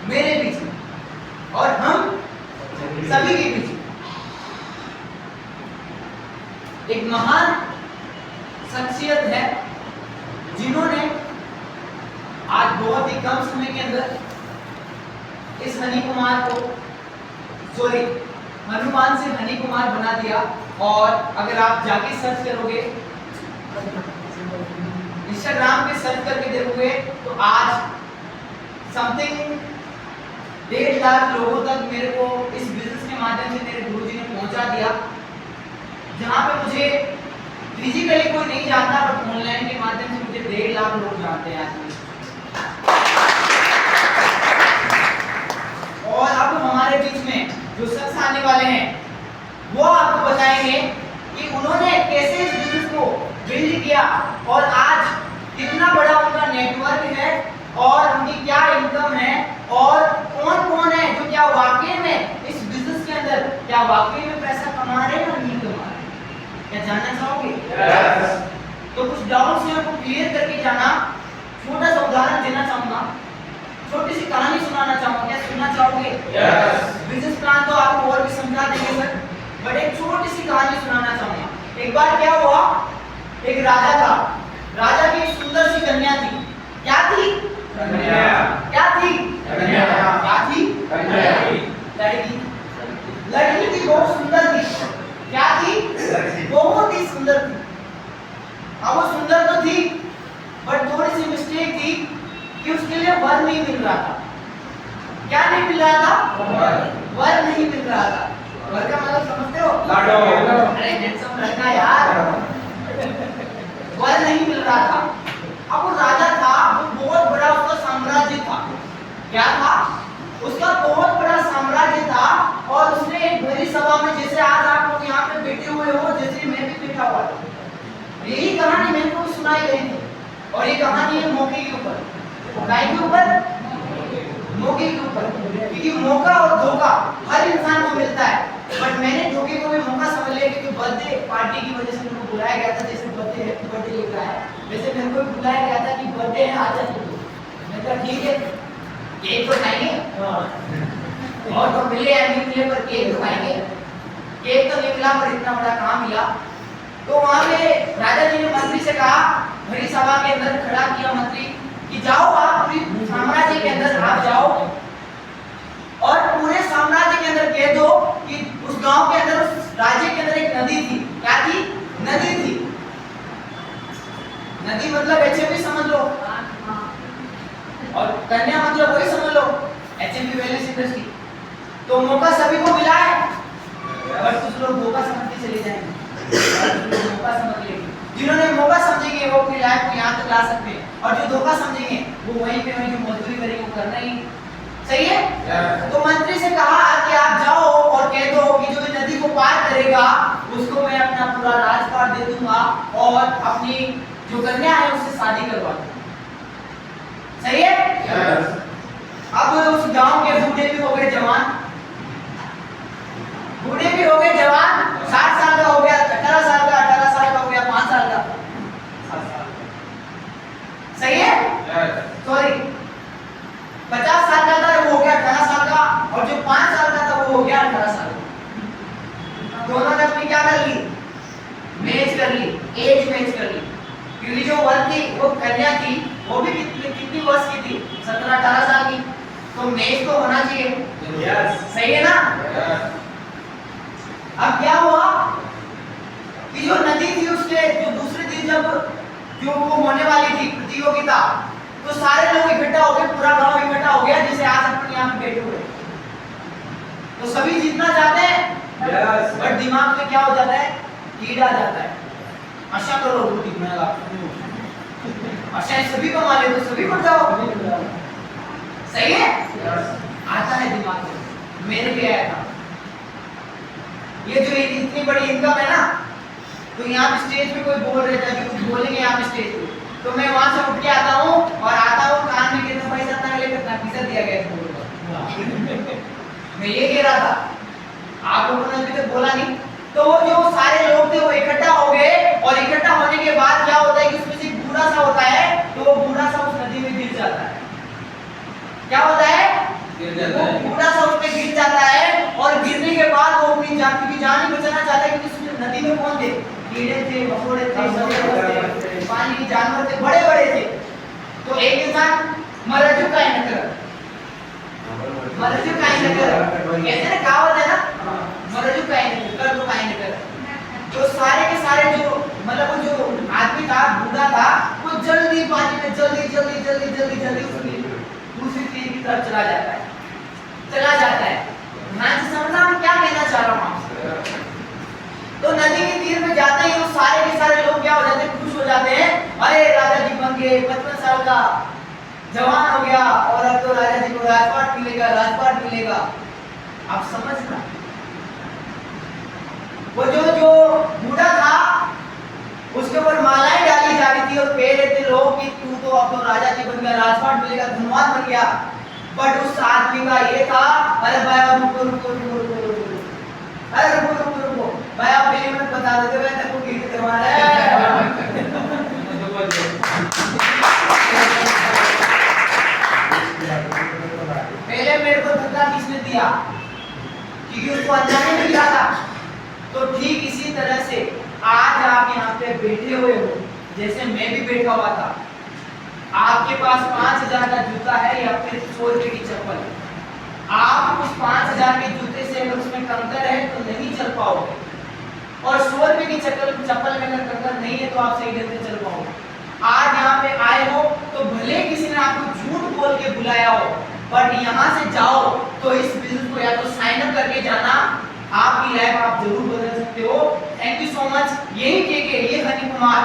मेरे पीछे और हम सभी के पीछे। एक महान शख्सियत है जिन्होंने आज बहुत ही कम समय के अंदर इस हनी कुमार को हनुमान से हनी कुमार बना दिया। और अगर आप जाके सर्च करोगे, इंस्टाग्राम पे सर्च करके देखोगे तो आज समथिंग 1.5 लाख लोगों तक मेरे को इस बिजनेस के माध्यम से मेरे गुरुजी ने पहुंचा दिया, जहां पे मुझे फिजिकली कोई नहीं जानता बट ऑनलाइन के माध्यम से मुझे 1.5 लाख लोग जानते हैं आज। और अब हमारे बीच में जो शख्स आने वाले हैं वो आपको बताएंगे कि उन्होंने कैसे इस बिजनेस को बिल्ड किया और आज कितना बड़ा उनका नेटवर्क है और उनकी क्या इनकम है और कौन कौन है जो क्या वाकई में इस बिजनेस के अंदर क्या वाकई में पैसा कमा रहे हैं या नहीं कमा रहे। क्या जानना चाहोगे? yes. तो कुछ डाउट्स हैं आपको क्लियर करके जाना। छोटा सा उदाहरण देना चाहूंगा, छोटी सी कहानी सुनाना चाहूंगा। क्या सुनना चाहोगे? yes. बिजनेस प्लान तो आपको और भी समझा देंगे सर, बट एक छोटी सी कहानी सुनाना चाहूंगा। एक बार क्या हुआ, एक राजा था, राजा की एक सुंदर सी कन्या थी। क्या थी? कन्या। क्या थी? कन्या। क्या थी? कन्या। लड़की। लड़की थी, बहुत सुंदर थी। क्या थी? बहुत ही सुंदर थी। अब वो सुंदर तो थी बट थोड़ी सी मिस्टेक थी कि उसके लिए वर नहीं मिल रहा था। क्या नहीं मिल रहा था? वर नहीं मिल रहा था। वर का मतलब समझते हो? लाडो। अरे हैंडसम लड़का यार। वर नहीं मिल रहा था। अब वो राजा था, वो बहुत बड़ा उसका साम्राज्य था। क्या था? उसका बहुत बड़ा साम्राज्य था और उसने एक भरी सभा में, जैसे आज आप लोग यहाँ पे बैठे हुए हो, जैसे मैं भी बैठा हुआ था, यही कहानी मेरे को सुनाई गई थी। और ये कहानी है मौके के ऊपर। काय के ऊपर? मौके के ऊपर। क्योंकि मौका और धोखा हर इंसान को मिलता है, बट मैंने धोखे को भी मौका समझ लिया क्योंकि बर्थडे पार्टी की वजह से मेरे को बुलाया गया था। जैसे बर्थडे हैप्पी बर्थडे लिखा है, वैसे मेरे को बुलाया गया था कि बर्थडे है आज। मैं कहा ठीक है, केक तो खाएंगे और तो मिले या नहीं मिले पर केक तो खाएंगे। केक तो नहीं मिला पर इतना बड़ा काम मिला। तो वहां पे राजा जी ने मंत्री से कहा, भरी सभा के अंदर खड़ा किया मंत्री कि जाओ आप पूरी साम्राज्य के अंदर आप जाओ और पूरे साम्राज्य के अंदर कह दो कि उस गांव के अंदर, उस राज्य के अंदर एक नदी थी। क्या थी? नदी थी। नदी मतलब एचएमवी समझ लो और कन्या मतलब वही समझ लो, एचएमवी वैल्यूज इंडस्ट्री। तो मौका सभी को मिला है बट कुछ लोग धोखा समझ के चले जाएंगे, मौका समझ लेंगे। जिन्होंने मौका समझेंगे वो अपनी लाइफ को यहाँ तक ला सकते हैं और जो धोखा समझेंगे वो वहीं पे वहीं जो मजदूरी करेंगे वो करना ही। सही है? तो मंत्री से कहा कि आप जाओ और कह दो कि जो नदी को पार करेगा उसको मैं अपना पूरा राजपाट दे दूंगा और अपनी जो कन्या है उससे शादी करवा दूंगा। सही है? अब उस गांव के बूढ़े भी हो गए जवान, बूढ़े भी हो गए जवान, 60 साल का हो गया, 18 साल का, 18 साल का हो गया, 5 साल का। सही है? सॉरी, 50 साल का था वो हो गया 18 साल का और जो 5 साल का था वो हो गया 18 साल का। दोनों ने अपनी क्या कर ली? मैच कर ली, एज मैच कर ली। क्योंकि जो वर थी वो कन्या थी, वो भी कितनी वर्ष की थी? 17-18 साल की। तो मैच तो होना चाहिए। yes. सही है ना? yes. अब क्या हुआ कि जो नदी थी उसके जो दूसरे दिन जब जो वो होने वाली थी प्रतियोगिता, तो सारे लोग इकट्ठा हो गए, पूरा गांव इकट्ठा हो गया, जैसे आज अपन यहाँ पे बैठे हुए। तो सभी जीतना चाहते हैं yes. बट दिमाग में क्या हो जाता है? कीड़ आ जाता है। आशा करो रोटी बनाएगा, आशा सभी को मारे तो सभी बढ़ जाओ। सही है? yes. आता है दिमाग में, मेरे भी आया था। ये जो इतनी बड़ी इनकम है ना, तो यहाँ पे स्टेज पे कोई बोल रहा था कि कुछ बोलेंगे यहाँ पे स्टेज पे, तो मैं वहां से उठ के आता हूँ और आता हूँ कान में कितना पैसा था लेकर नतीजा दिया गया मैं ये कह रहा था, आप लोगों ने अभी तक बोला नहीं। तो वो जो सारे लोग थे वो इकट्ठा हो गए और इकट्ठा होने के बाद क्या होता है कि उसमें से बूढ़ा सा होता है, तो वो बूढ़ा सा उस नदी में गिर जाता है। क्या होता है? वो बूढ़ा सा उस पे गिर जाता है और गिरने के बाद वो अपनी जान की जान ही बचाना चाहता है, क्योंकि उस नदी में कौन थे? कीड़े थे, मकोड़े थे, थे, पानी के जानवर थे, बड़े बड़े थे। तो एक इंसान मर चुका है नकर, मर चुका है नकर, कहते ना कहावत है ना, मर चुका है नकर, कर तो काहे नकर। तो सारे के सारे जो मतलब वो जो आदमी था, बूढ़ा था, वो जल्दी पानी में जल्दी जल्दी जल्दी जल्दी जल्दी उसकी दूसरी तीर की तरफ चला जाता है, चला जाता है। मैं समझा मैं क्या कहना चाह रहा हूँ आपसे। तो नदी के तीर में जाते ही वो सारे के सारे लोग क्या हो जाते हैं? खुश हो जाते हैं, अरे राजा जी बन गए, 55 साल का जवान हो गया और अब तो राजा जी को राजपाट मिलेगा, राजपाट मिलेगा। आप समझना, वो जो बूढ़ा था उसके ऊपर मालाएं डाली जा रही थी और कह रहे थे लोग कि तू तो अब तो राजा जी बन गया, राजपाट मिलेगा, धनवान बन गया। बट उस आदमी का ये था, अरे भाई रुको रुको रुको रुको रुको, अरे रुको रुको रुको भाई, आप पहले मत बता देते, मैं तेरे को गिर के मारा है। पहले मेरे को धक्का किसने दिया? क्योंकि उसको अनजाने में गिरा था। तो ठीक इसी तरह से आज आप यहाँ पे बैठे हुए हो, जैसे मैं भी बैठा हुआ था। आपके पास 5000 का जूता है या फिर 100 रुपए की चप्पल। आप उस 5000 के जूते से अगर उसमें कंकर है तो नहीं चल पाओगे, और 100 रुपए की चप्पल में अगर कंकर नहीं है तो आप सही ढंग से चल पाओगे। आज यहाँ पे आए हो तो भले किसी ने आपको झूठ बोल के बुलाया हो, बट यहाँ से जाओ तो इस बिजनेस को या तो साइन अप करके जाना, आपकी लाइफ आप जरूर बदल सकते हो। Thank you so much. यही के ये हनी कुमार